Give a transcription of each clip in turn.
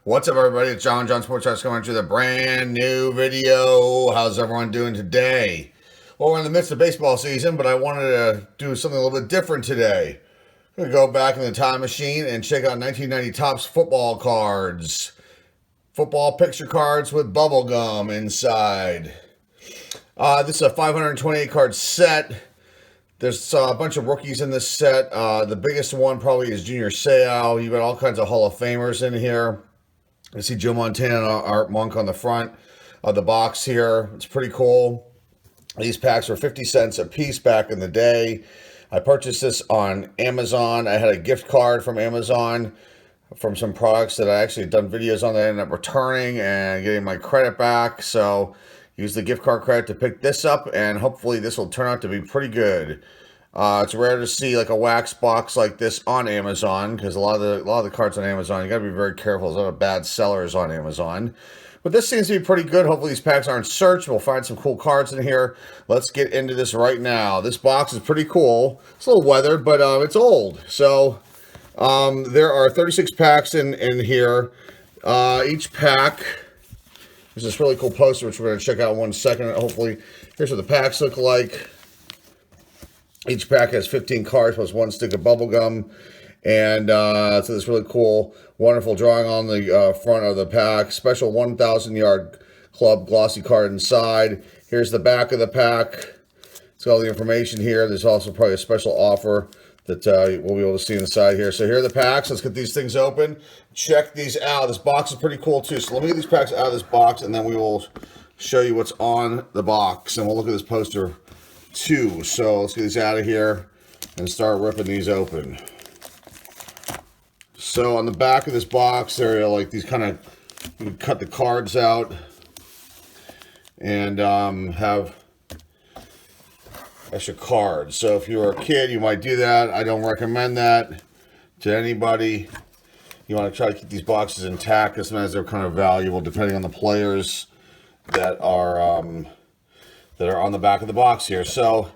What's up, everybody? It's John Sports House coming to the brand new video. How's everyone doing today? Well, we're in the midst of baseball season, but I wanted to do something a little bit different today. I'm going to go back in the time machine and check out 1990 Topps football cards. Football picture cards with bubble gum inside. This is a 528 card set. There's a bunch of rookies in this set. The biggest one probably is Junior Seau. You've got all kinds of Hall of Famers in here. I see Joe Montana and Art Monk on the front of the box here. It's pretty cool. These packs were 50 cents a piece back in the day. I purchased this on Amazon. I had a gift card from Amazon from some products that I actually had done videos on that I ended up returning and getting my credit back. So use the gift card credit to pick this up, and hopefully this will turn out to be pretty good. It's rare to see like a wax box like this on Amazon, because a lot of the cards on Amazon, you got to be very careful. There's a lot of bad sellers on Amazon. But this seems to be pretty good. Hopefully these packs aren't searched. We'll find some cool cards in here. Let's get into this right now. This box is pretty cool. It's a little weathered, but it's old. So there are 36 packs in here. Each pack, there's this really cool poster, which we're going to check out in 1 second. Hopefully, here's what the packs look like. Each pack has 15 cards plus 1 stick of bubble gum. And so this really cool, wonderful drawing on the front of the pack. Special 1,000-yard club glossy card inside. Here's the back of the pack. It's got all the information here. There's also probably a special offer that we'll be able to see inside here. So here are the packs. Let's get these things open. Check these out. This box is pretty cool too. So let me get these packs out of this box, and then we will show you what's on the box. And we'll look at this poster too. So let's get these out of here and start ripping these open. So on the back of this box, there are like these kind of, you can cut the cards out and have extra cards. So if you were a kid, you might do that. I don't recommend that to anybody. You want to try to keep these boxes intact, because sometimes they're kind of valuable depending on the players that are on the back of the box here. So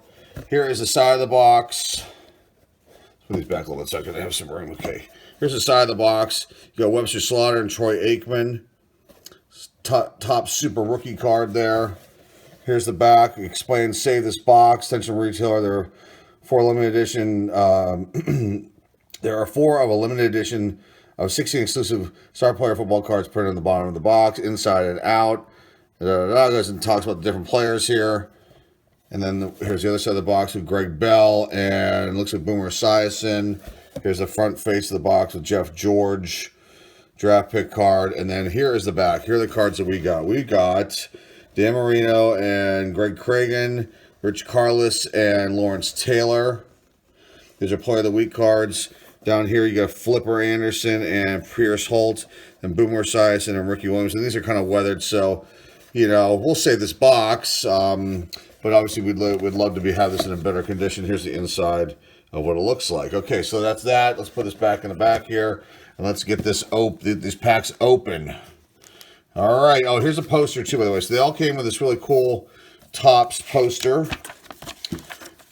here is the side of the box. Let's put these back a little bit so I can have some room. Okay. Here's the side of the box. You got Webster Slaughter and Troy Aikman. Top super rookie card there. Here's the back. Explain, save this box. Attention retailer. There are 4 limited edition. There are 4 of a limited edition of 16 exclusive star player football cards printed on the bottom of the box, inside and out. Goes and talks about the different players here. And then here's the other side of the box with Greg Bell, and it looks like Boomer Esiason. Here's the front face of the box with Jeff George, draft pick card. And then here is the back. Here are the cards that we got. We got Dan Marino and Greg Cragen, Rich Carlis and Lawrence Taylor. These are Player of the Week cards. Down here you got Flipper Anderson and Pierce Holt and Boomer Esiason and Ricky Williams. And these are kind of weathered, so, you know, we'll save this box. But obviously we'd love to have this in a better condition. Here's the inside of what it looks like. Okay, so that's that. Let's put this back in the back here, and let's get these packs open. All right. Oh, here's a poster too, by the way. So they all came with this really cool Topps poster. You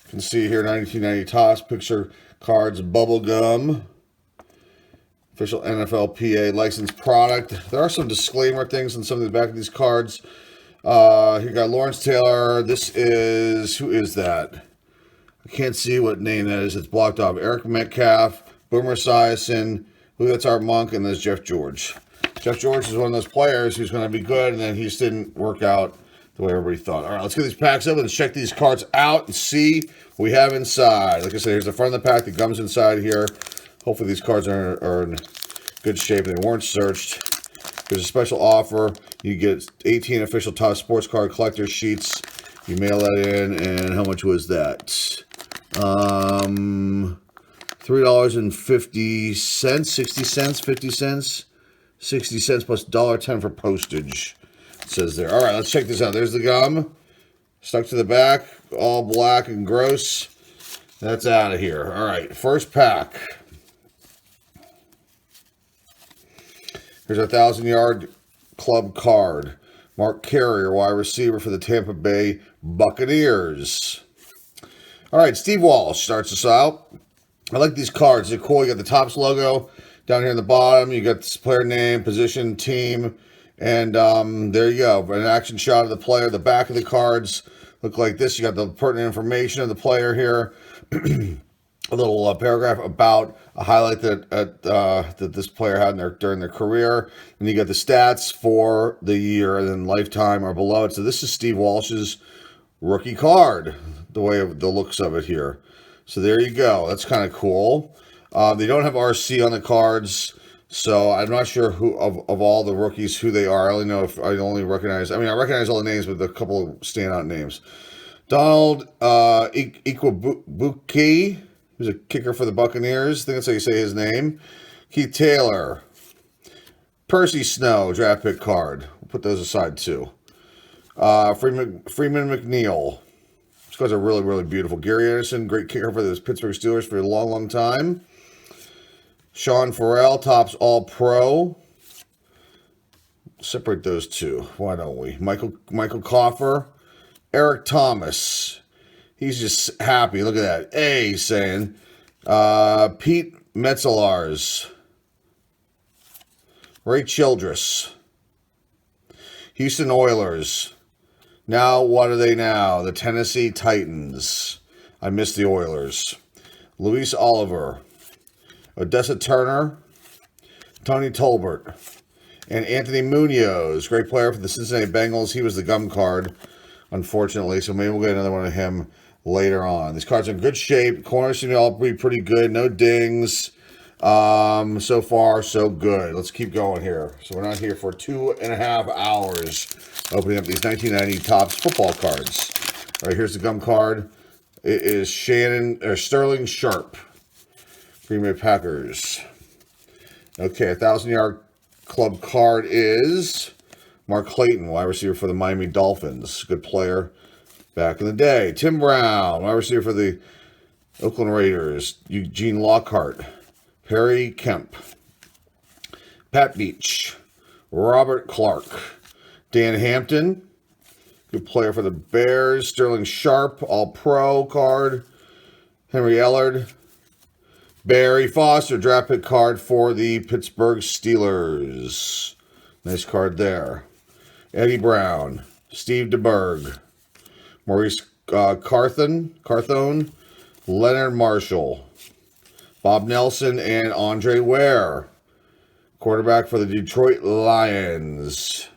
can see here 1990 Topps picture cards, bubble gum, official NFLPA licensed product. There are some disclaimer things on some of the back of these cards. You got Lawrence Taylor. This is, who is that? I can't see what name that is. It's blocked off. Eric Metcalf, Boomer Esiason, that's Art Monk, and there's Jeff George. Jeff George is one of those players who's going to be good, and then he just didn't work out the way everybody thought. All right, let's get these packs open and check these cards out and see what we have inside. Like I said, here's the front of the pack. The gum's inside here. Hopefully these cards are in good shape. They weren't searched. There's a special offer. You get 18 official Topps sports card collector sheets. You mail that in, and how much was that? $3.50, 60 cents, 50 cents, 60 cents plus $1.10 for postage. It says there. All right, let's check this out. There's the gum, stuck to the back, all black and gross. That's out of here. All right, first pack. Here's a 1,000-yard club card. Mark Carrier, wide receiver for the Tampa Bay Buccaneers. All right, Steve Walsh starts us out. I like these cards. They're cool. You got the Topps logo. Down here in the bottom, you got this player name, position, team, and there you go. An action shot of the player. The back of the cards look like this. You got the pertinent information of the player here. A little paragraph about a highlight that this player had during their career. And you got the stats for the year and then lifetime or below it. So this is Steve Walsh's rookie card, the way of the looks of it here. So there you go. That's kind of cool. They don't have RC on the cards, so I'm not sure who of all the rookies who they are. I only know if I recognize. I mean, I recognize all the names, but a couple of standout names. Donald Ikwabuke, who's a kicker for the Buccaneers. I think that's how you say his name. Keith Taylor, Percy Snow, draft pick card. We'll put those aside too. Freeman McNeil. These cards are really, really beautiful. Gary Anderson, great kicker for the Pittsburgh Steelers for a long, long time. Sean Farrell, Topps All-Pro. Separate those two. Why don't we? Michael Coffer. Eric Thomas. He's just happy. Look at that. A, he's saying. Pete Metzelaars. Ray Childress. Houston Oilers. Now, what are they now? The Tennessee Titans. I miss the Oilers. Luis Oliver. Odessa Turner, Tony Tolbert, and Anthony Munoz, great player for the Cincinnati Bengals. He was the gum card, unfortunately, so maybe we'll get another one of him later on. These cards are in good shape. Corners seem to all be pretty good. No dings. So far, so good. Let's keep going here. So we're not here for 2.5 hours opening up these 1990 Topps football cards. All right, here's the gum card. It is Sterling Sharp. Green Bay Packers. Okay, 1,000-yard club card is Mark Clayton, wide receiver for the Miami Dolphins. Good player back in the day. Tim Brown, wide receiver for the Oakland Raiders. Eugene Lockhart. Perry Kemp. Pat Beach. Robert Clark. Dan Hampton. Good player for the Bears. Sterling Sharp, All-Pro card. Henry Ellard. Barry Foster, draft pick card for the Pittsburgh Steelers. Nice card there. Eddie Brown, Steve DeBerg, Maurice Carthone, Leonard Marshall, Bob Nelson, and Andre Ware. Quarterback for the Detroit Lions.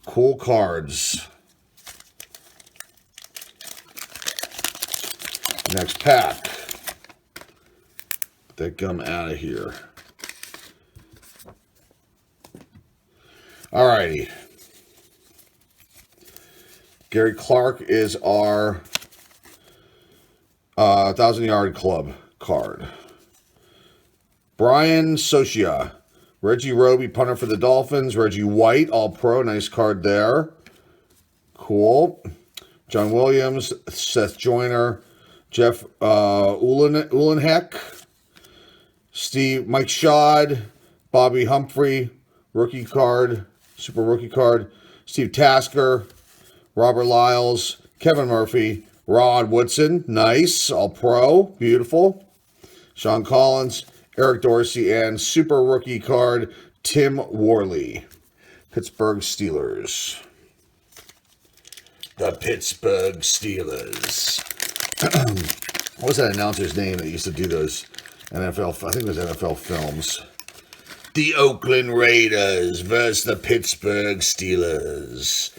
Cool cards. Next pack. Get that gum out of here. Alrighty. Gary Clark is our 1,000-yard club card. Brian Socia. Reggie Roby, punter for the Dolphins. Reggie White, All-Pro. Nice card there. Cool. John Williams, Seth Joyner, Jeff Uhlenheck, Mike Schad, Bobby Humphrey, rookie card, super rookie card, Steve Tasker, Robert Lyles, Kevin Murphy, Rod Woodson, nice, All-Pro, beautiful, Sean Collins, Eric Dorsey, and super rookie card, Tim Worley, Pittsburgh Steelers. The Pittsburgh Steelers. What was that announcer's name that used to do those NFL? I think it was NFL films. The Oakland Raiders versus the Pittsburgh Steelers.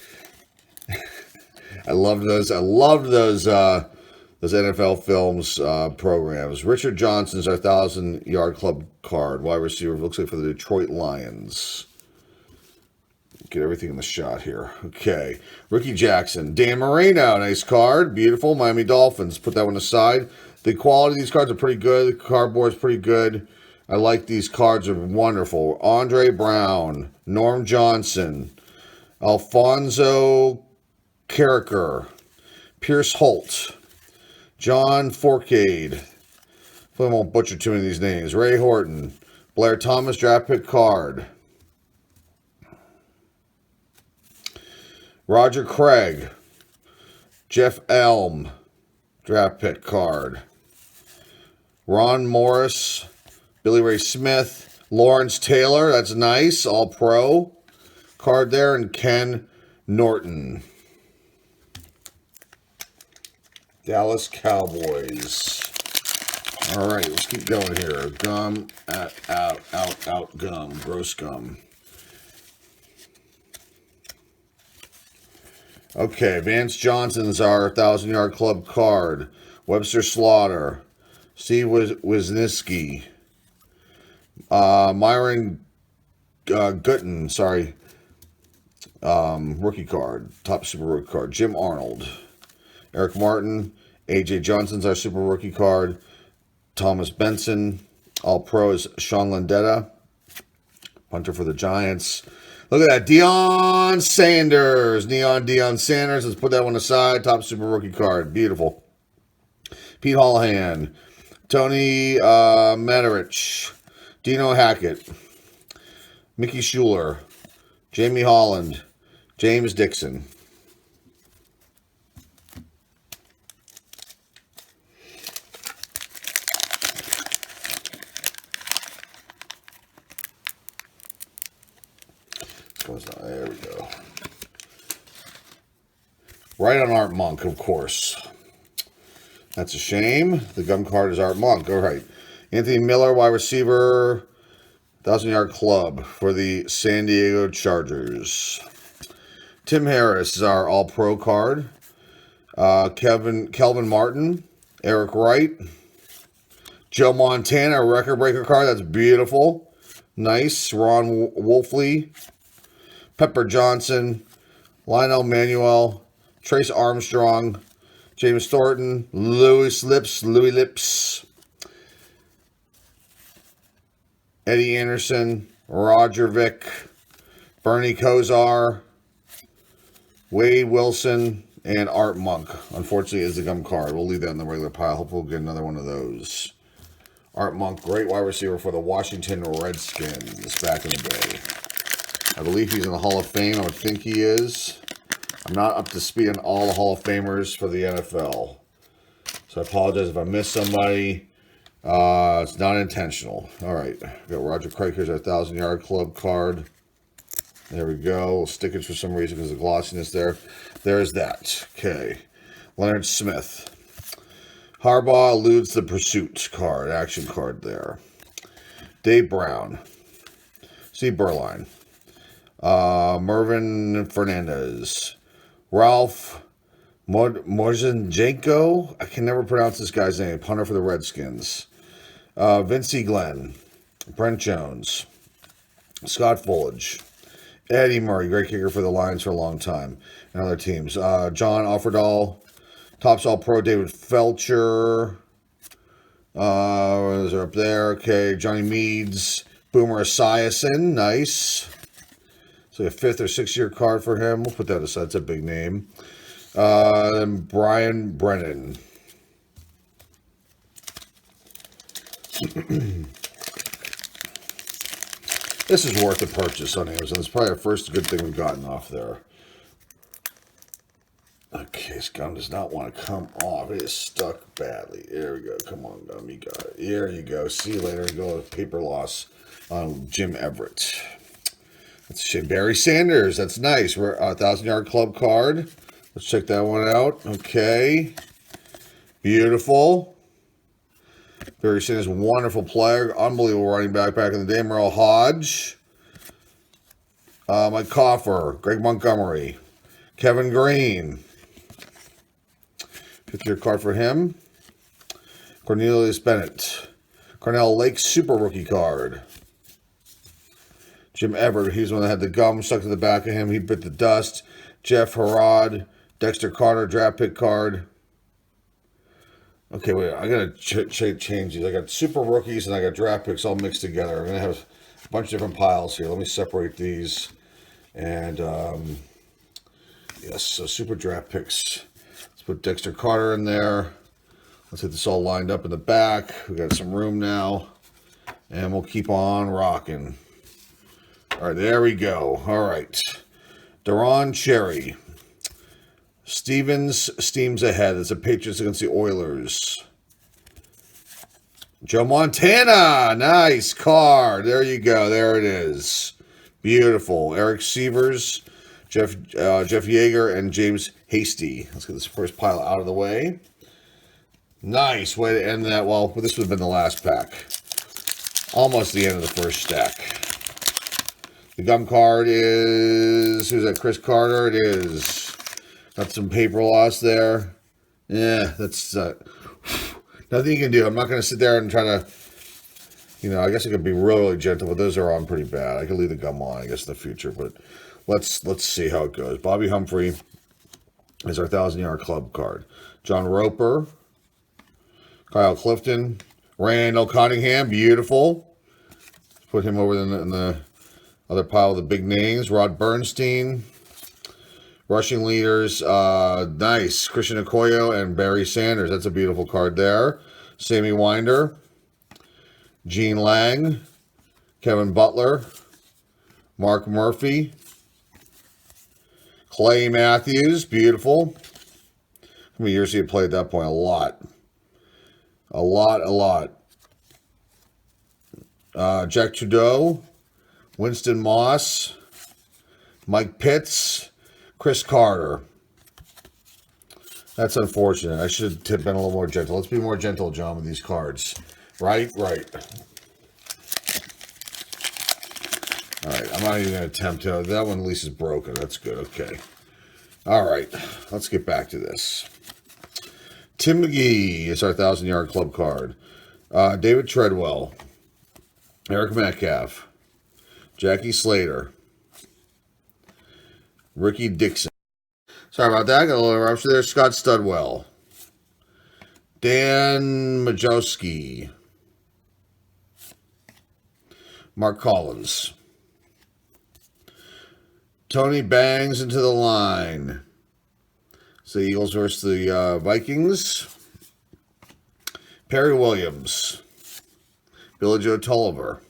I loved those. I loved those NFL films programs. Richard Johnson's our 1,000-yard club card, wide receiver. Looks like for the Detroit Lions. Get everything in the shot here. Okay. Ricky Jackson. Dan Marino. Nice card. Beautiful. Miami Dolphins. Put that one aside. The quality of these cards are pretty good. The cardboard's pretty good. I like these cards. Are wonderful. Andre Brown. Norm Johnson. Alfonso Carricker. Pierce Holt. John Forcade. I won't butcher too many of these names. Ray Horton. Blair Thomas. Draft pick card. Roger Craig, Jeff Elm, draft pick card. Ron Morris, Billy Ray Smith, Lawrence Taylor, that's nice. All pro card there. And Ken Norton. Dallas Cowboys. All right, let's keep going here. Gum, out, gum. Gross gum. Okay, Vance Johnson's our 1,000-yard club card. Webster Slaughter. Steve Wisniewski. Myron Gutton, sorry. Rookie card. Top super rookie card. Jim Arnold. Eric Martin. AJ Johnson's our super rookie card. Thomas Benson. All pros. Sean Landetta. Punter for the Giants. Look at that. Deion Sanders. Deion Sanders. Let's put that one aside. Top super rookie card. Beautiful. Pete Holohan. Tony Mederich. Dino Hackett. Mickey Schuler. Jamie Holland. James Dixon. There we go. Right on Art Monk, of course. That's a shame. The gum card is Art Monk. All right. Anthony Miller, wide receiver, 1,000-yard club for the San Diego Chargers. Tim Harris is our all-pro card. Kelvin Martin, Eric Wright. Joe Montana, record breaker card. That's beautiful. Nice. Ron Wolfley. Pepper Johnson, Lionel Manuel, Trace Armstrong, James Thornton, Louis Lips, Eddie Anderson, Roger Vick, Bernie Kosar, Wade Wilson, and Art Monk. Unfortunately, is the gum card. We'll leave that in the regular pile. Hopefully we'll get another one of those. Art Monk, great wide receiver for the Washington Redskins back in the day. I believe he's in the Hall of Fame. I would think he is. I'm not up to speed on all the Hall of Famers for the NFL. So I apologize if I missed somebody. It's not intentional. All right. We got Roger Craig. Here's our 1,000-yard club card. There we go. Stickers for some reason because of the glossiness there. There's that. Okay. Leonard Smith. Harbaugh eludes the pursuit card. Action card there. Dave Brown. Steve Berline. Mervin Fernandez, Ralph Morzenjenko. I can never pronounce this guy's name. Punter for the Redskins. Vincey Glenn, Brent Jones, Scott Fullage, Eddie Murray, great kicker for the Lions for a long time, and other teams. John Offerdahl, Tops All Pro, David Felcher. Those are up there. Okay, Johnny Meads, Boomer Esiason, nice. So a 5th or 6th year card for him. We'll put that aside. It's a big name. Brian Brennan. This is worth the purchase on Amazon. It's probably our first good thing we've gotten off there. Okay, this gum does not want to come off. It is stuck badly. There we go. Come on, gum. You got it. Here you go. See you later. Go with paper loss on Jim Everett. That's a shame. Barry Sanders. That's nice. We're 1,000-yard club card. Let's check that one out. Okay. Beautiful. Barry Sanders, wonderful player. Unbelievable running back in the day. Merle Hodge. Mike Coffer. Greg Montgomery. Kevin Green. 5th-year card for him. Cornelius Bennett. Cornell Lake Super Rookie card. Jim Everett, he's the one that had the gum stuck to the back of him. He bit the dust. Jeff Harrod, Dexter Carter, draft pick card. Okay, wait, I got to change these. I got super rookies and I got draft picks all mixed together. I'm going to have a bunch of different piles here. Let me separate these. And, yes, so super draft picks. Let's put Dexter Carter in there. Let's get this all lined up in the back. We got some room now. And we'll keep on rocking. All right, there we go. All right. Daron Cherry. Stevens steams ahead. It's the Patriots against the Oilers. Joe Montana. Nice card. There you go. There it is. Beautiful. Eric Sievers, Jeff Yeager, and James Hasty. Let's get this first pile out of the way. Nice way to end that. Well, this would have been the last pack. Almost the end of the first stack. The gum card is... Who's that? Chris Carter? It is. Got some paper loss there. Yeah, that's... nothing you can do. I'm not going to sit there and try to... I guess I could be really gentle, but those are on pretty bad. I could leave the gum on, I guess, in the future. But let's see how it goes. Bobby Humphrey is our 1,000-yard club card. John Roper. Kyle Clifton. Randall Cunningham. Beautiful. Put him over in the other pile of the big names. Rod Bernstein. Rushing leaders. Nice. Christian Okoye and Barry Sanders. That's a beautiful card there. Sammy Winder. Gene Lang, Kevin Butler, Mark Murphy, Clay Matthews, beautiful. How many years he had played at that point? A lot. Jack Trudeau, Winston Moss, Mike Pitts, Chris Carter. That's unfortunate. I should have been a little more gentle. Let's be more gentle, John, with these cards. Right. All right, I'm not even going to attempt to. That one at least is broken. That's good. Okay. All right, let's get back to this. Tim McGee is our 1,000-yard club card. David Treadwell, Eric Metcalf, Jackie Slater, Ricky Dixon. Sorry about that. Got a little interruption there. Scott Studwell, Dan Majowski, Mark Collins. Tony Bangs into the line. So the Eagles versus the Vikings. Perry Williams. Billy Joe Tolliver.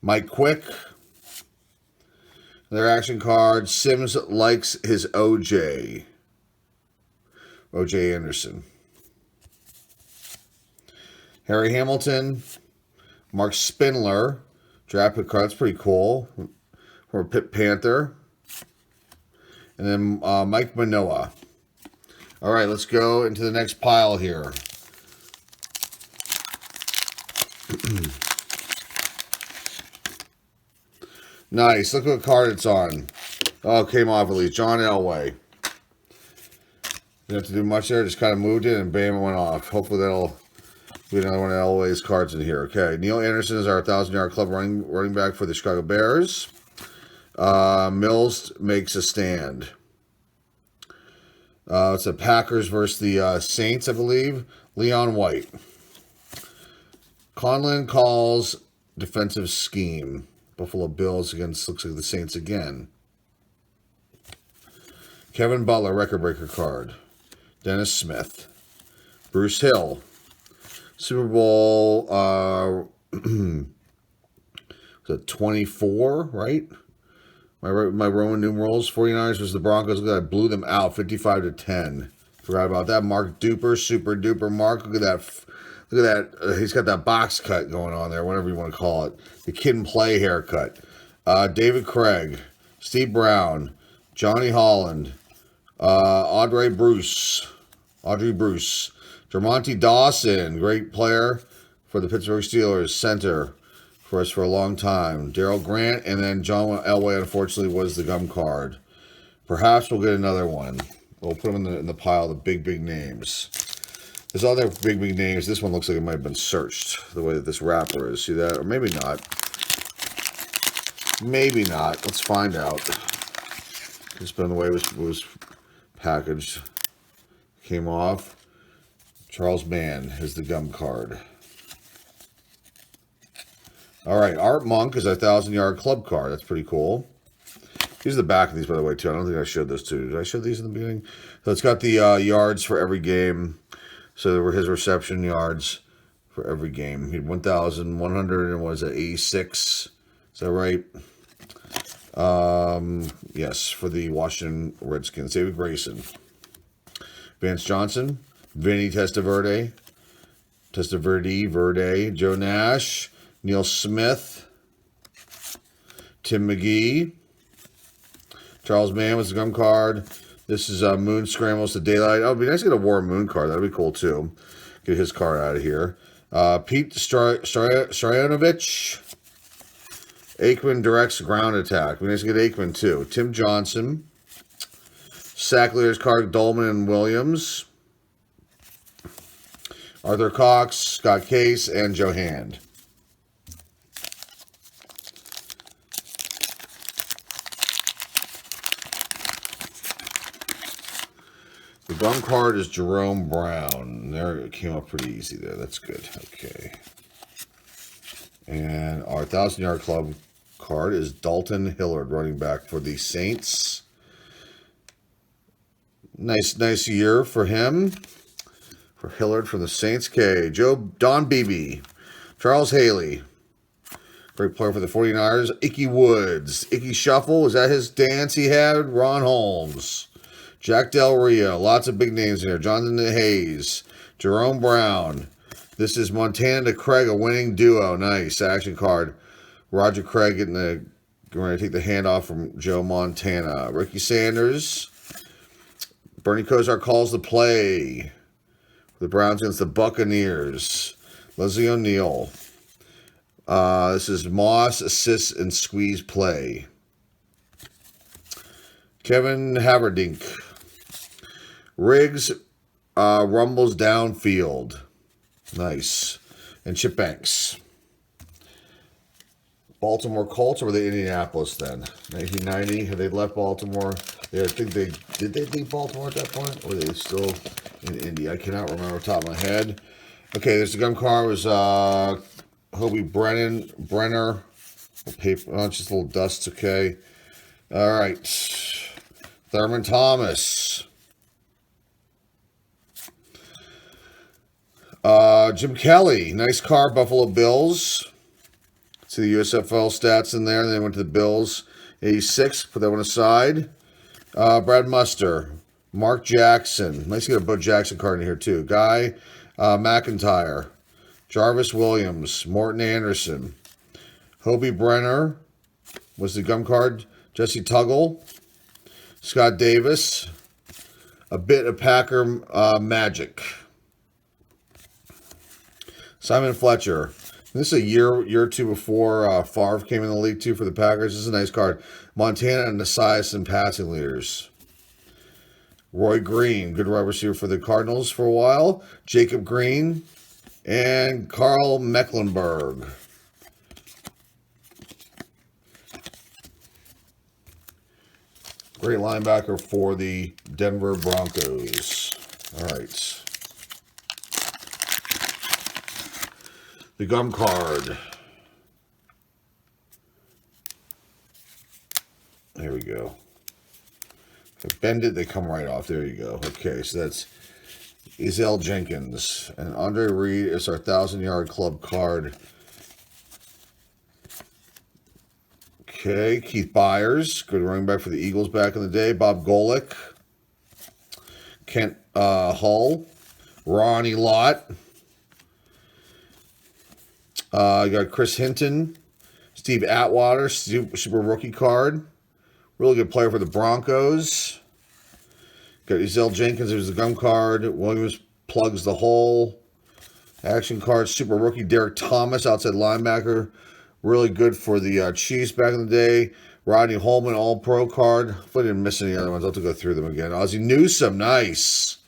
Mike Quick. Their action card. Sims likes his OJ. OJ Anderson. Harry Hamilton. Mark Spindler, draft pick card. That's pretty cool. For a Pitt Panther. And then Mike Manoa. All right, let's go into the next pile here. Nice. Look what card it's on. Oh, it came off at least. John Elway. Didn't have to do much there. Just kind of moved it and bam, it went off. Hopefully that'll... We have another one of Elway's cards in here. Okay, Neil Anderson is our 1,000-yard club running back for the Chicago Bears. Mills makes a stand. It's the Packers versus the Saints, I believe. Leon White. Conlon calls defensive scheme. Buffalo Bills against, looks like the Saints again. Kevin Butler, record breaker card. Dennis Smith. Bruce Hill. Super Bowl, was it 24, right? My Roman numerals. 49ers was the Broncos. Look at that. I blew them out 55-10. Forgot about that. Mark Duper, super duper Mark. Look at that. Look at that. He's got that box cut going on there, whatever you want to call it. The kid and play haircut. David Craig, Steve Brown, Johnny Holland, Audrey Bruce, Jermonte Dawson, great player for the Pittsburgh Steelers, center for us for a long time. Daryl Grant, and then John Elway, unfortunately, was the gum card. Perhaps we'll get another one. We'll put them in the pile of the big names. There's other big names. This one looks like it might have been searched, the way that this wrapper is. See that? Or maybe not. Maybe not. Let's find out. Just been the way it was packaged. Came off. Charles Mann is the gum card. All right, Art Monk is our 1,000-yard club card. That's pretty cool. These are the back of these, by the way, too. I don't think I showed those too. Did I show these in the beginning? So it's got the yards for every game. So there were his reception yards for every game. He had 1,100 and was at 86. Is that right? Yes, for the Washington Redskins. David Grayson. Vance Johnson. Vinny Testaverde. Verde, Joe Nash, Neil Smith, Tim McGee, Charles Mann was the gum card. This is Moon Scrambles to Daylight. Oh, it'd be nice to get a War Moon card. That'd be cool, too. Get his card out of here. Pete Stoyanovich. Aikman directs ground attack. We need to get Aikman, too. Tim Johnson. Sackler's card, Dolman and Williams. Arthur Cox, Scott Case, and Joe Hand. The gum card is Jerome Brown. There, it came up pretty easy there. That's good. Okay. And our 1,000-yard club card is Dalton Hillard, running back for the Saints. Nice year for him. For Hillard from the Saints. Okay. Don Beebe. Charles Haley. Great player for the 49ers. Icky Woods. Icky Shuffle. Was that his dance he had? Ron Holmes. Jack Del Rio. Lots of big names in here. Jonathan Hayes. Jerome Brown. This is Montana to Craig, a winning duo. Nice action card. Roger Craig getting going to take the handoff from Joe Montana. Ricky Sanders. Bernie Kosar calls the play. The Browns against the Buccaneers. Leslie O'Neal. This is Moss, assists, and squeeze play. Kevin Haverdink. Riggs rumbles downfield. Nice. And Chip Banks. Baltimore Colts, or were they Indianapolis then? 1990, had they left Baltimore? Yeah, I think did they leave Baltimore at that point? Or were they still in Indy? I cannot remember off the top of my head. Okay, there's the gum card. Was Hobie Brenner. Paper, oh, just a little dust, okay. All right. Thurman Thomas. Jim Kelly. Nice card, Buffalo Bills. See the USFL stats in there. And then went to the Bills. 86. Put that one aside. Brad Muster. Mark Jackson. Nice to get a Bo Jackson card in here, too. Guy McIntyre. Jarvis Williams. Morton Anderson. Hobie Brenner was the gum card. Jesse Tuggle. Scott Davis. A bit of Packer magic. Simon Fletcher. This is a year or two before Favre came in the league, too, for the Packers. This is a nice card. Montana and Esiason passing leaders. Roy Green, good wide receiver for the Cardinals for a while. Jacob Green. And Carl Mecklenburg. Great linebacker for the Denver Broncos. All right. The gum card. There we go. If I bend it, they come right off. There you go. Okay, so that's Ezell Jenkins. And Andre Reed is our 1,000-yard club card. Okay, Keith Byers. Good running back for the Eagles back in the day. Bob Golick. Kent Hull. Ronnie Lott. You got Chris Hinton, Steve Atwater, super rookie card. Really good player for the Broncos. Got Ezell Jenkins, who's the gum card. Williams plugs the hole. Action card, super rookie Derek Thomas, outside linebacker. Really good for the Chiefs back in the day. Rodney Holman, all-pro card. Hopefully I didn't miss any other ones. I'll have to go through them again. Ozzie Newsome, nice.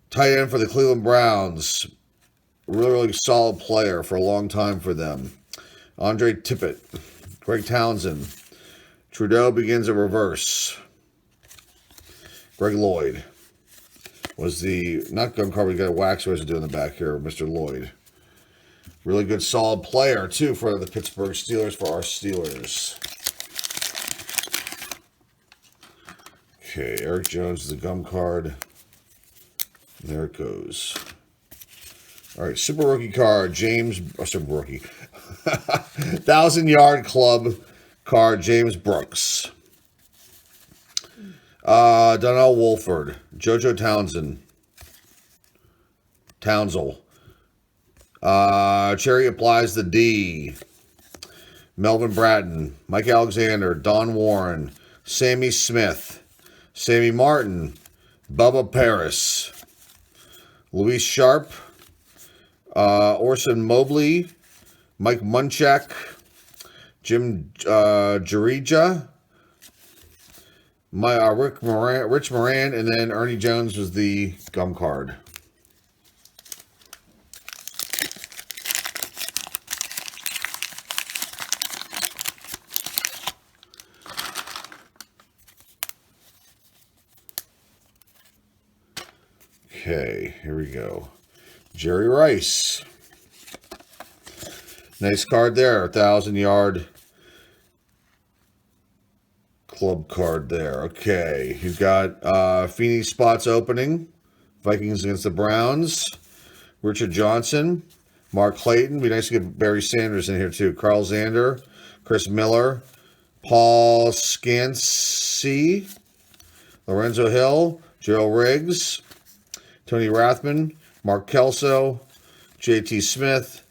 Tight end for the Cleveland Browns. Really solid player for a long time for them. Andre Tippett. Greg Townsend. Trudeau begins a reverse. Greg Lloyd was the, not gum card, we got a wax residue in the back here, Mr. Lloyd. Really good solid player, too, for the Pittsburgh Steelers, for our Steelers. Okay, Eric Jones is the gum card. There it goes. All right, super rookie card, super rookie. 1,000-yard club card, James Brooks. Donnell Wolford. JoJo Townsend. Townsell. Cherry applies the D. Melvin Bratton, Mike Alexander, Don Warren, Sammy Smith, Sammy Martin, Bubba Paris, Luis Sharp, Orson Mobley, Mike Munchak, Jim Jarija, Rich Moran, and then Ernie Jones was the gum card. Okay, here we go. Jerry Rice. Nice card there. 1,000-yard club card there. Okay, you've got Feeney spots opening. Vikings against the Browns. Richard Johnson. Mark Clayton. Be nice to get Barry Sanders in here too. Carl Zander. Chris Miller. Paul Scansey. Lorenzo Hill. Gerald Riggs. Tony Rathman, Mark Kelso, J.T. Smith,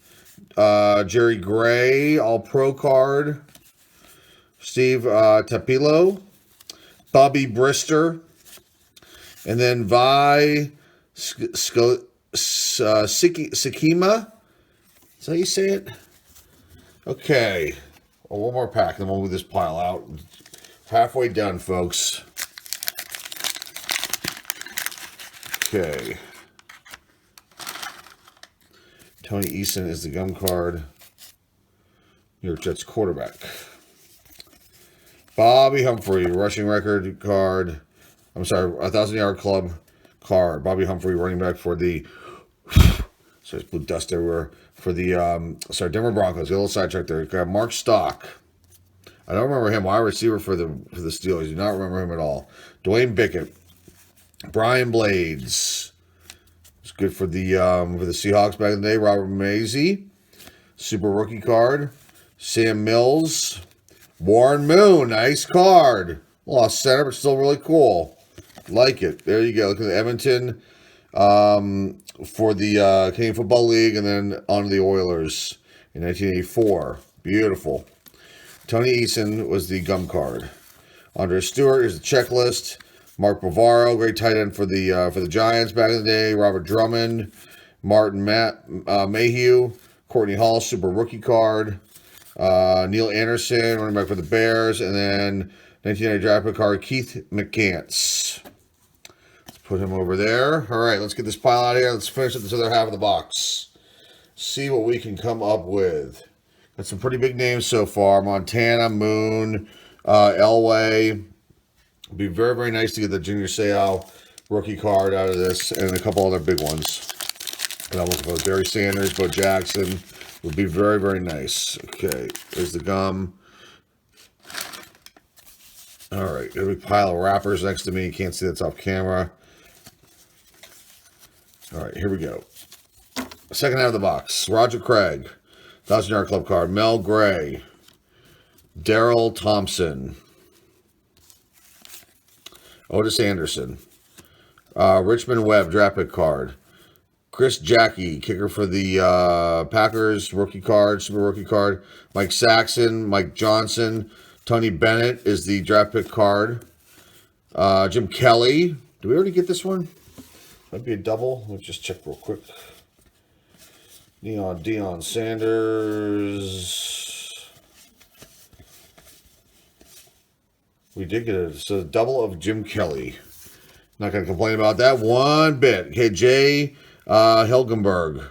Jerry Gray, All-Pro card, Steve Tapilo, Bobby Brister, and then Vi Sikima. Is that how you say it? Okay. Well, one more pack, then we'll move this pile out. Halfway done, folks. Okay. Tony Eason is the gum card. New York Jets quarterback. Bobby Humphrey, rushing record card. I'm sorry, 1,000-yard club card. Bobby Humphrey, running back for the... Sorry, blue dust everywhere. For the, Denver Broncos. A little sidetrack there. Got Mark Stock. I don't remember him. Wide receiver for the Steelers. I do not remember him at all. Dwayne Bickett. Brian Blades. It's good for the Seahawks back in the day. Robert Mazie. Super rookie card. Sam Mills. Warren Moon. Nice card. Lost center, but still really cool. Like it. There you go. Look at the Edmonton for the Canadian Football League, and then on to the Oilers in 1984. Beautiful. Tony Eason was the gum card. Andre Stewart is the checklist. Mark Bavaro, great tight end for the Giants back in the day. Robert Drummond, Martin Mayhew, Courtney Hall, super rookie card. Neil Anderson, running back for the Bears, and then 1990 draft pick card Keith McCants. Let's put him over there. All right, let's get this pile out of here. Let's finish up this other half of the box. See what we can come up with. Got some pretty big names so far: Montana, Moon, Elway. It'd be very, very nice to get the Junior Seau rookie card out of this, and a couple other big ones. And I'm looking for Barry Sanders, Bo Jackson. Would be very, very nice. Okay, there's the gum. All right, got a big pile of wrappers next to me. You can't see that's off camera. All right, here we go. Second half of the box. Roger Craig, 1,000-yard club card. Mel Gray, Daryl Thompson, Otis Anderson, Richmond Webb, draft pick card. Chris Jackie, kicker for the Packers, rookie card, super rookie card. Mike Saxon, Mike Johnson, Tony Bennett is the draft pick card. Jim Kelly. Did we already get this one? Might be a double. Let's just check real quick. Deion Sanders. We did get it. So double of Jim Kelly. Not going to complain about that one bit. Okay, Jay Hilgenberg.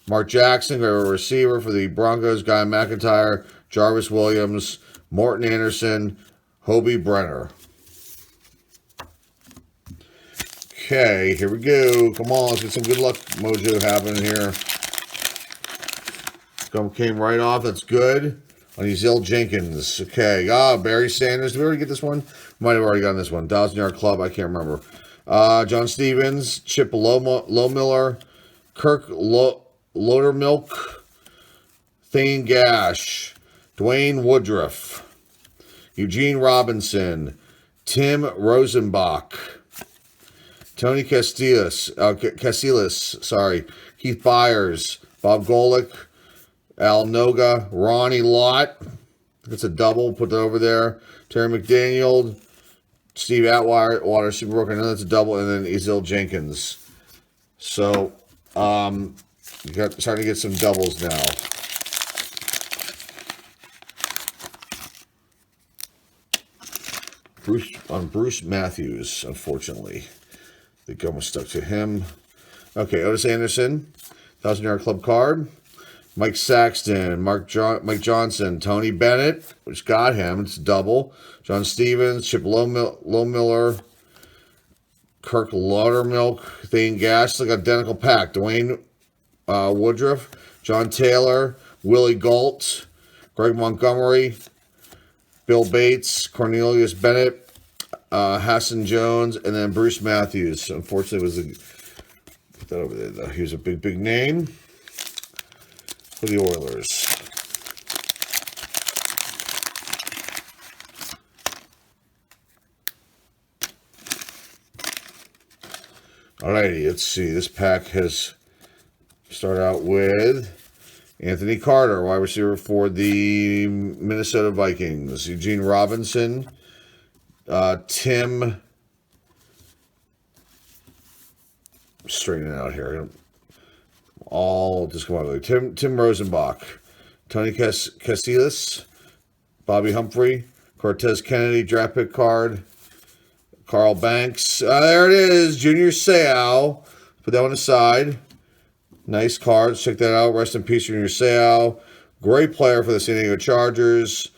Mark Jackson, a receiver for the Broncos. Guy McIntyre. Jarvis Williams. Morton Anderson. Hobie Brenner. Okay, here we go. Come on, let's get some good luck mojo happening here. Gum came right off. That's good. On Ezell Jenkins. Okay. Barry Sanders. Did we already get this one? Might have already gotten this one. 1,000-yard club. I can't remember. John Stevens. Chip Lowmiller. Kirk Lodermilk. Thane Gash. Dwayne Woodruff. Eugene Robinson. Tim Rosenbach. Tony Casillas. Keith Keith Byers, Bob Golick, Al Noga, Ronnie Lott. That's a double. Put that over there. Terry McDaniel, Steve Atwater, Superbrook. I know that's a double. And then Ezell Jenkins. So, you got starting to get some doubles now. Bruce Matthews, unfortunately. The gum was stuck to him. Okay, Otis Anderson, 1,000-yard club card. Mike Saxton, Mike Johnson, Tony Bennett, which got him. It's double. John Stevens, Chip Lowmiller, Kirk Laudermilk, Thane Gash, like identical pack. Dwayne Woodruff, John Taylor, Willie Galt, Greg Montgomery, Bill Bates, Cornelius Bennett, Hassan Jones, and then Bruce Matthews. Unfortunately, put that over there, though. He was a big name for the Oilers. Alrighty, let's see. This pack has started out with Anthony Carter, wide receiver for the Minnesota Vikings. Eugene Robinson, Tim. Straighten it out here. All just come on. Tim Rosenbach, Tony Casillas, Bobby Humphrey, Cortez Kennedy, draft pick card, Carl Banks. There it is, Junior Seau. Put that one aside. Nice cards. Check that out. Rest in peace, Junior Seau. Great player for the San Diego Chargers.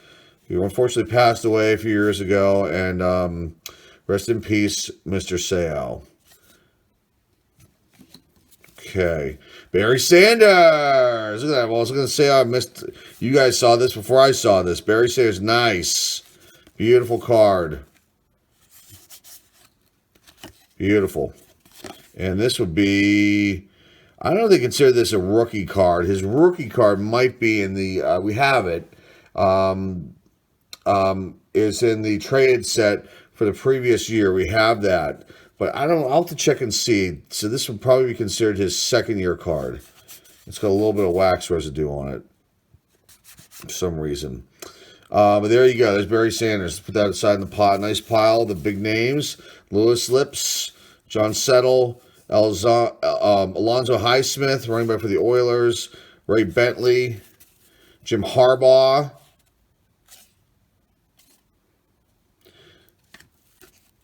He unfortunately passed away a few years ago, and rest in peace, Mr. Seau. Okay. Barry Sanders. Look at that. Well, I was going to say I missed. You guys saw this before I saw this. Barry Sanders. Nice. Beautiful card. Beautiful. And this would be, I don't know if they consider this a rookie card. His rookie card might be in the, we have it, is in the traded set for the previous year. We have that. But I'll have to check and see. So this would probably be considered his second-year card. It's got a little bit of wax residue on it for some reason. But there you go. There's Barry Sanders. Put that aside in the pot. Nice pile. The big names. Lewis Lips, John Settle, Alonzo Highsmith, running back for the Oilers, Ray Bentley, Jim Harbaugh,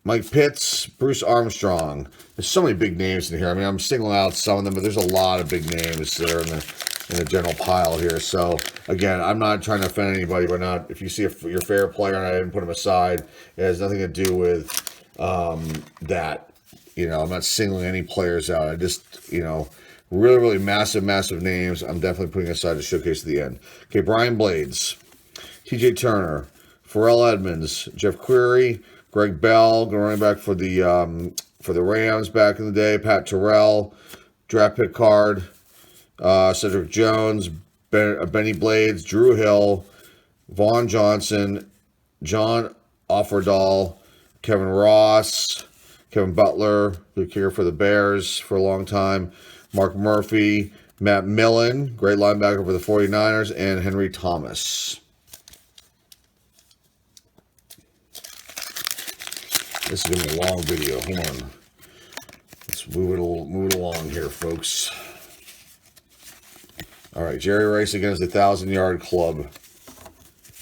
Mike Pitts, Bruce Armstrong. There's so many big names in here. I mean, I'm singling out some of them, but there's a lot of big names there in the general pile here. So, again, I'm not trying to offend anybody, but not if you see your favorite player and I didn't put him aside, it has nothing to do with that. You know, I'm not singling any players out. I just, really massive names I'm definitely putting aside to showcase at the end. Okay, Brian Blades, TJ Turner, Pharrell Edmonds, Jeff Query, Greg Bell, running back for the Rams back in the day, Pat Terrell, draft pick card, Cedric Jones, Benny Blades, Drew Hill, Vaughn Johnson, John Offerdahl, Kevin Ross, Kevin Butler, the kicker for the Bears for a long time, Mark Murphy, Matt Millen, great linebacker for the 49ers, and Henry Thomas. This is going to be a long video. Hold on. Let's move it along here, folks. All right, Jerry Rice against the 1,000-yard club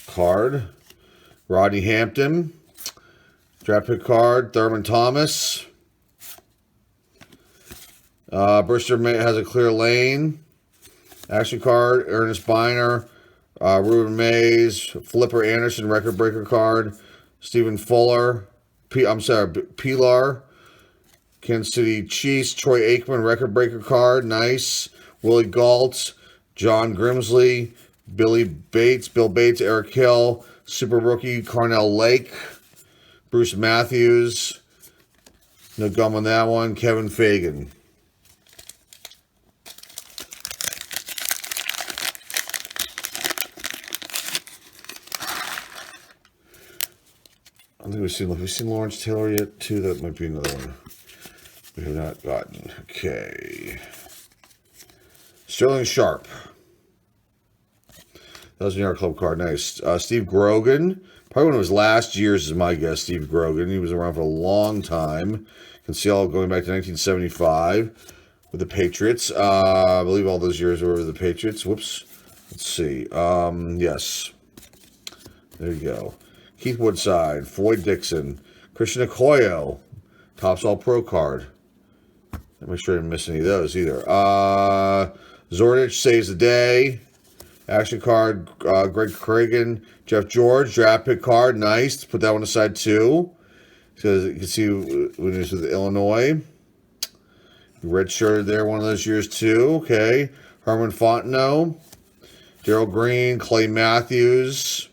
card. Rodney Hampton. Draft pick card. Thurman Thomas. Brister has a clear lane. Action card. Ernest Biner. Ruben Mays. Flipper Anderson. Record breaker card. Stephen Fuller. Pilar. Kansas City Chiefs. Troy Aikman. Record breaker card. Nice. Willie Galt. John Grimsley. Bill Bates. Eric Hill. Super rookie. Carnell Lake. Bruce Matthews. No gum on that one. Kevin Fagan. I think we've seen Lawrence Taylor yet too. That might be another one we have not gotten. Okay. Sterling Sharp. 1,000-yard club card. Nice. Steve Grogan. Probably one of his last years is my guess, Steve Grogan. He was around for a long time. You can see all going back to 1975 with the Patriots. I believe all those years were with the Patriots. Whoops. Let's see. Yes. There you go. Keith Woodside. Floyd Dixon. Christian Okoye. Topps All-Pro card. Make sure I didn't miss any of those either. Zordich saves the day. Action card, Greg Cragen, Jeff George, draft pick card, nice. Put that one aside too. Because you can see when he was with Illinois. Red shirted there one of those years too. Okay. Herman Fontenot, Darryl Green, Clay Matthews,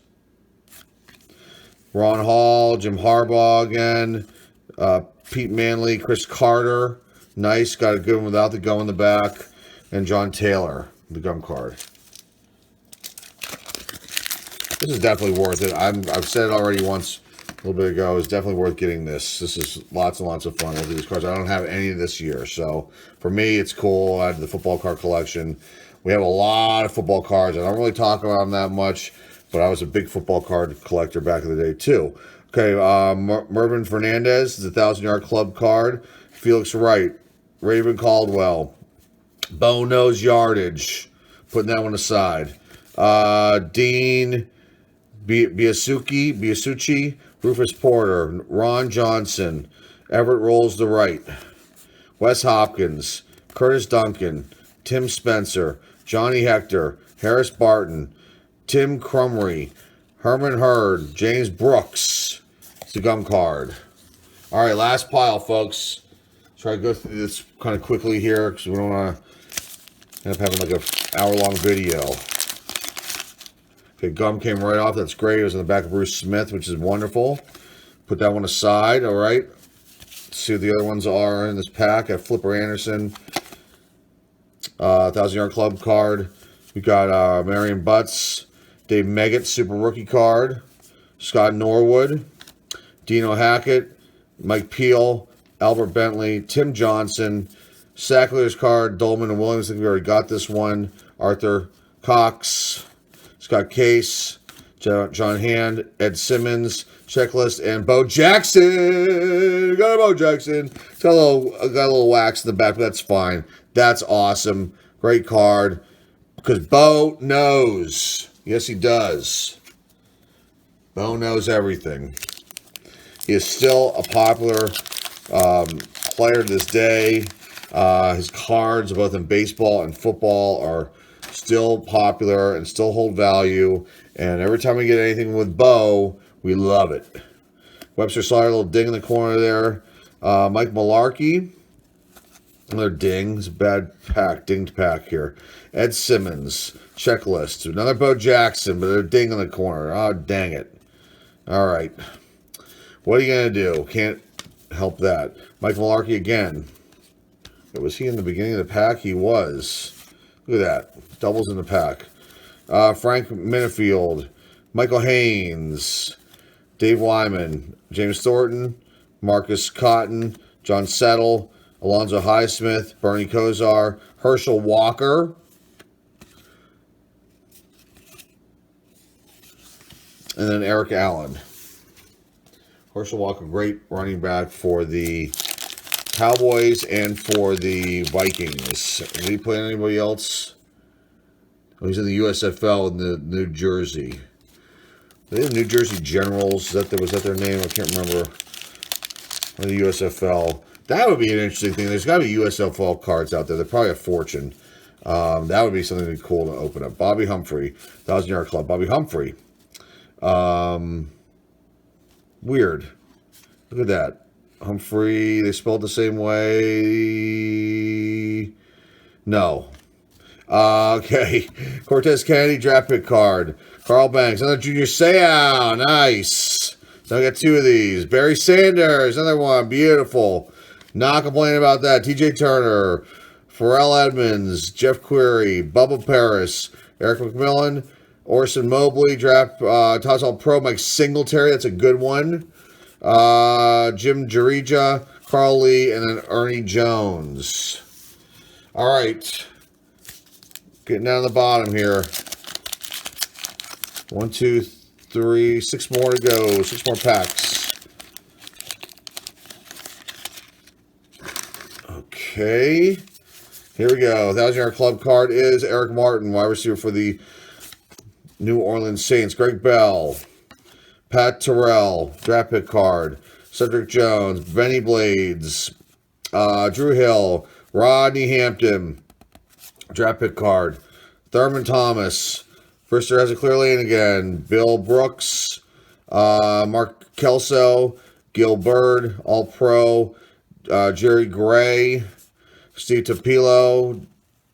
Ron Hall, Jim Harbaugh again, Pete Manley, Chris Carter, nice. Got a good one without the gum in the back, and John Taylor, the gum card. This is definitely worth it. I've said it already once a little bit ago. It's definitely worth getting this. This is lots and lots of fun. Look at these cards. I don't have any this year. So for me, it's cool. I have the football card collection. We have a lot of football cards. I don't really talk about them that much, but I was a big football card collector back in the day too. Okay, Mervyn Fernandez is a 1,000-yard club card. Felix Wright, Raven Caldwell, Bo Knows Yardage. Putting that one aside. Dean Biasucci, Rufus Porter, Ron Johnson, Everett Rolls the Right, Wes Hopkins, Curtis Duncan, Tim Spencer, Johnny Hector, Harris Barton, Tim Crumry, Herman Hurd, James Brooks. It's a gum card. All right, last pile, folks. Try to go through this kind of quickly here because we don't want to end up having like an hour-long video. Okay, gum came right off. That's great. It was in the back of Bruce Smith, which is wonderful. Put that one aside, all right? Let's see what the other ones are in this pack. I have Flipper Anderson, 1,000-yard club card. We got Marion Butts, Dave Meggett, super rookie card. Scott Norwood, Dino Hackett, Mike Peel, Albert Bentley, Tim Johnson, Sackler's card, Dolman and Williams. I think we already got this one. Arthur Cox, Scott Case, John Hand, Ed Simmons, Checklist, and Bo Jackson. Got a Bo Jackson. Got a little wax in the back, but that's fine. That's awesome. Great card. Because Bo knows. Yes, he does. Bo knows everything. He is still a popular player to this day. His cards, both in baseball and football, are still popular and still hold value. And every time we get anything with Bo, we love it. Webster Sawyer, a little ding in the corner there. Mike Malarkey, another ding. It's a bad pack, dinged pack here. Ed Simmons, Checklist. Another Bo Jackson, but a ding in the corner. Oh, dang it. All right. What are you going to do? Can't help that. Mike Malarkey again. Was he in the beginning of the pack? He was. Look at that. Doubles in the pack. Frank Minifield, Michael Haynes, Dave Wyman, James Thornton, Marcus Cotton, John Settle, Alonzo Highsmith, Bernie Kosar, Herschel Walker, and then Eric Allen. Herschel Walker, great running back for the Cowboys and for the Vikings. Did he play anybody else? Oh, he's in the USFL in the New Jersey. They have New Jersey Generals. Was that their name? I can't remember. Or the USFL. That would be an interesting thing. There's got to be USFL cards out there. They're probably a fortune. That would be something that'd be cool to open up. Bobby Humphrey, 1,000-yard club. Bobby Humphrey. Weird. Look at that. Humphrey, they spelled the same way. No. Okay. Cortez Kennedy, draft pick card. Carl Banks, another Junior Seau. Nice. So I got two of these. Barry Sanders, another one. Beautiful. Not complaining about that. TJ Turner, Pharrell Edmonds, Jeff Query, Bubba Paris, Eric McMillan, Orson Mobley, draft Topps All-Pro, Mike Singletary. That's a good one. Jim Jarija, Carl Lee, and then Ernie Jones. All right. Getting down to the bottom here. 1, 2, 3, 6 more to go. 6 more packs. Okay. Here we go. 1,000-yard club card is Eric Martin, wide receiver for the New Orleans Saints. Greg Bell. Pat Terrell, draft pick card. Cedric Jones. Benny Blades. Drew Hill. Rodney Hampton, draft pick card. Thurman Thomas. First year has a clear lane again. Bill Brooks. Mark Kelso. Gil Bird, All-Pro. Jerry Gray. Steve Tapilo.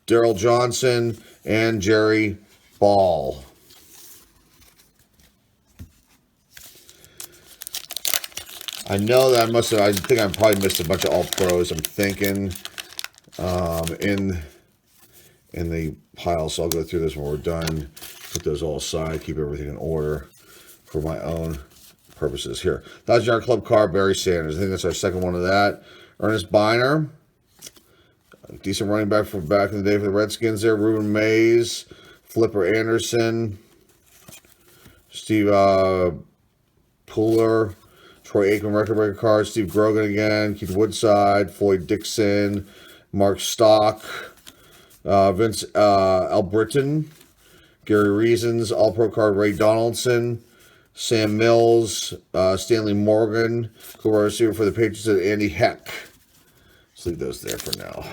Daryl Johnson. And Jerry Ball. I know that I think I probably missed a bunch of All-Pros. I'm thinking in the pile, so I'll go through this when we're done. Put those all aside, keep everything in order for my own purposes. Here, 1,000-yard club card, Barry Sanders. I think that's our second one of that. Ernest Biner, decent running back from back in the day for the Redskins there. Ruben Mays, Flipper Anderson, Steve Puller, Troy Aikman record breaker card, Steve Grogan again, Keith Woodside, Floyd Dixon, Mark Stock, Vince Albritton, Gary Reasons, All-Pro card, Ray Donaldson, Sam Mills, Stanley Morgan, co-wide receiver for the Patriots, and Andy Heck. Let's leave those there for now.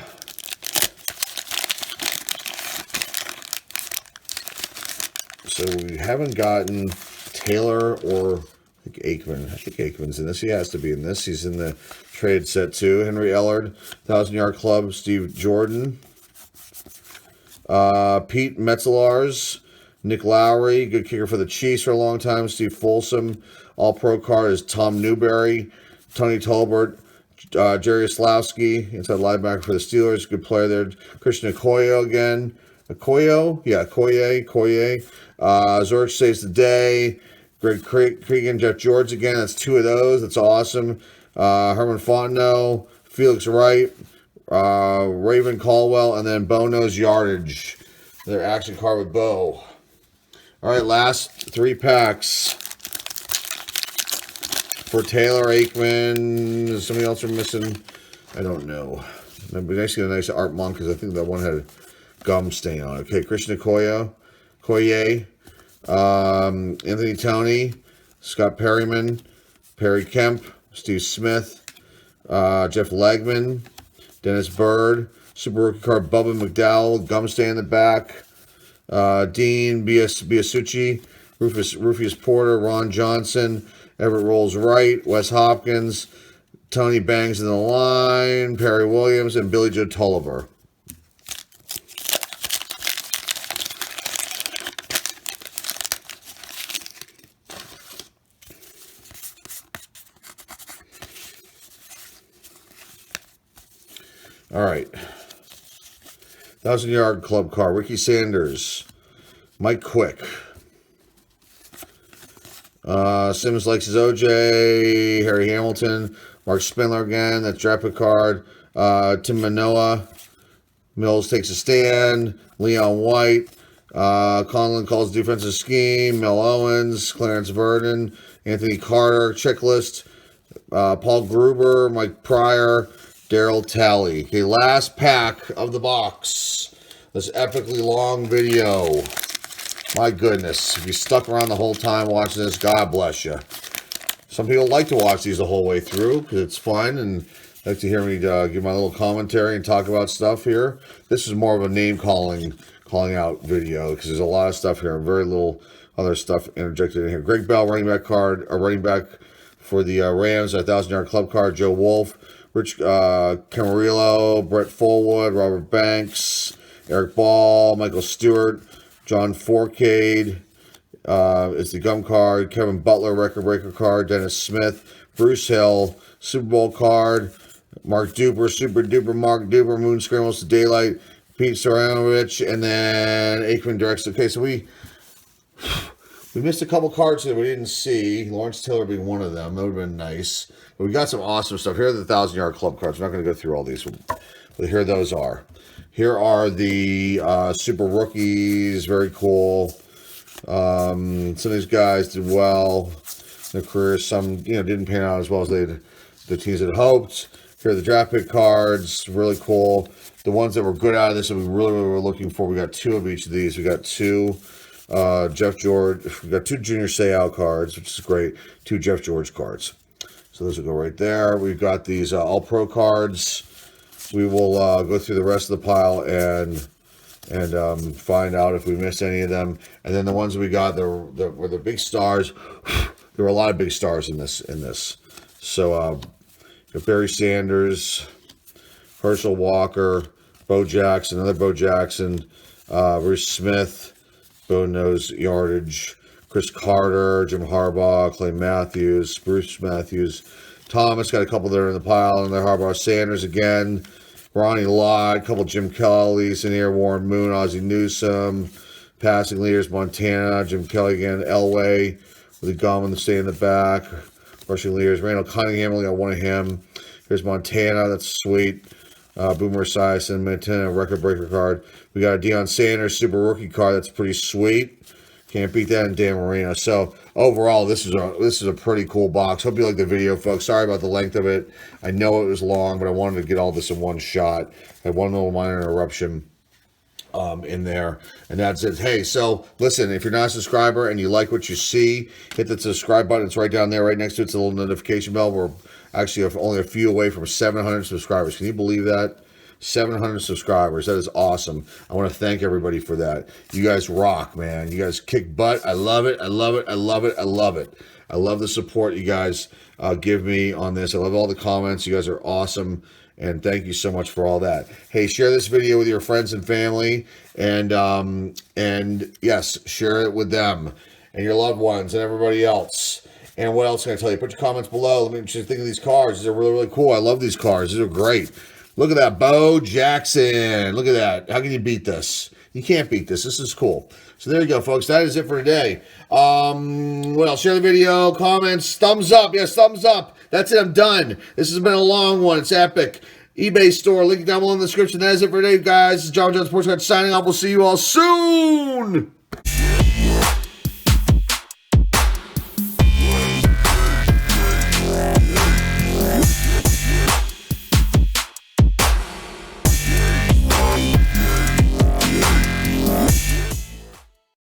So we haven't gotten Taylor or I think Aikman's in this. He has to be in this. He's in the trade set too. Henry Ellard, 1,000-yard club. Steve Jordan. Pete Metzelaars. Nick Lowry, good kicker for the Chiefs for a long time. Steve Folsom. All-Pro card is Tom Newberry. Tony Tolbert. Jerry Oslowski, inside linebacker for the Steelers. Good player there. Christian Okoye again. Okoye? Yeah, Okoye. Zorich saves the day. Greg Cregan, Jeff George again. That's 2 of those. That's awesome. Herman Fontenot, Felix Wright, Raven Caldwell, and then Bo Knows Yardage. Their action card with Bo. All right, last 3 packs for Taylor Aikman. Is somebody else we're missing? I don't know. It'd be nice to get a nice Art Monk because I think that one had a gum stain on it. Okay, Christian Okoye. Anthony Toney, Scott Perryman, Perry Kemp, Steve Smith, Jeff Legman, Dennis Bird, Super Rookie card, Bubba McDowell, gum stain in the back, Dean Biasucci, Rufus Porter, Ron Johnson, Everett Rolls Wright, Wes Hopkins, Tony Bangs in the line, Perry Williams, and Billy Joe Tolliver. All right. 1,000-yard club card. Ricky Sanders. Mike Quick. Simmons likes his OJ. Harry Hamilton. Mark Spindler again. That's draft pick card. Tim Manoa. Mills takes a stand. Leon White. Conlon calls defensive scheme. Mel Owens. Clarence Verdon. Anthony Carter. Checklist. Paul Gruber. Mike Pryor. Daryl Talley. Okay, last pack of the box. This epically long video. My goodness. If you stuck around the whole time watching this, God bless you. Some people like to watch these the whole way through because it's fun and like to hear me give my little commentary and talk about stuff here. This is more of a name calling out video because there's a lot of stuff here and very little other stuff interjected in here. Greg Bell, running back for the Rams, 1,000-yard club card. Joe Wolf. Rich Camarillo, Brett Fullwood, Robert Banks, Eric Ball, Michael Stewart, John Forcade is the gum card, Kevin Butler, record breaker card, Dennis Smith, Bruce Hill, Super Bowl card, Mark Duper, Super Duper, Mark Duper, Moon Scrambles to Daylight, Pete Saranovich, and then Aikman directs. Okay, so we missed a couple cards that we didn't see. Lawrence Taylor being one of them. That would have been nice. But we got some awesome stuff. Here are the 1,000-yard club cards. We're not going to go through all these. But here those are. Here are the super rookies. Very cool. Some of these guys did well in their careers. Some, didn't pan out as well as the teams had hoped. Here are the draft pick cards. Really cool. The ones that were good out of this that we really were looking for, we got 2 of each of these. We got 2 Jeff George. We got 2 Junior Seau cards, which is great. 2 Jeff George cards. So those will go right there. We've got these All-Pro cards. We will go through the rest of the pile and find out if we missed any of them. And then the ones we got were the big stars. There were a lot of big stars in this. So Barry Sanders, Herschel Walker, Bo Jackson, another Bo Jackson, Bruce Smith, Bo Knows Yardage, Chris Carter, Jim Harbaugh, Clay Matthews, Bruce Matthews, Thomas, got a couple there in the pile, and there Harbaugh, Sanders again, Ronnie Lott, a couple Jim Kelly's in here, Warren Moon, Ozzie Newsome, passing leaders, Montana, Jim Kelly again, Elway, with the gum and the stay in the back, rushing leaders, Randall Cunningham, only got one of him. Here's Montana, that's sweet. Boomer Esiason, Montana, record breaker card. We got a Deion Sanders super rookie card, that's pretty sweet. Can't beat that in Dan Marino. So overall, this is a pretty cool box. Hope you like the video, folks. Sorry about the length of it. I know it was long, but I wanted to get all this in one shot. I had one little minor interruption in there, and that's it. Hey, so listen, if you're not a subscriber and you like what you see, hit the subscribe button. It's right down there, right next to it's a little notification bell. We're actually only a few away from 700 subscribers. Can you believe that? 700 subscribers. That is awesome. I want to thank everybody for that. You guys rock, man. You guys kick butt. I love it. I love it. I love it. I love it. I love the support you guys give me on this. I love all the comments. You guys are awesome. And thank you so much for all that. Hey, share this video with your friends and family. And yes, share it with them and your loved ones and everybody else. And what else can I tell you? Put your comments below. Let me just think of these cards. These are really, really cool. I love these cards. These are great. Look at that, Bo Jackson. Look at that. How can you beat this? You can't beat this. This is cool. So there you go, folks. That is it for today. What else? Share the video, comments, thumbs up. Yes, thumbs up. That's it. I'm done. This has been a long one. It's epic. eBay store. Link down below in the description. That is it for today, guys. This is John Sports Card signing off. We'll see you all soon.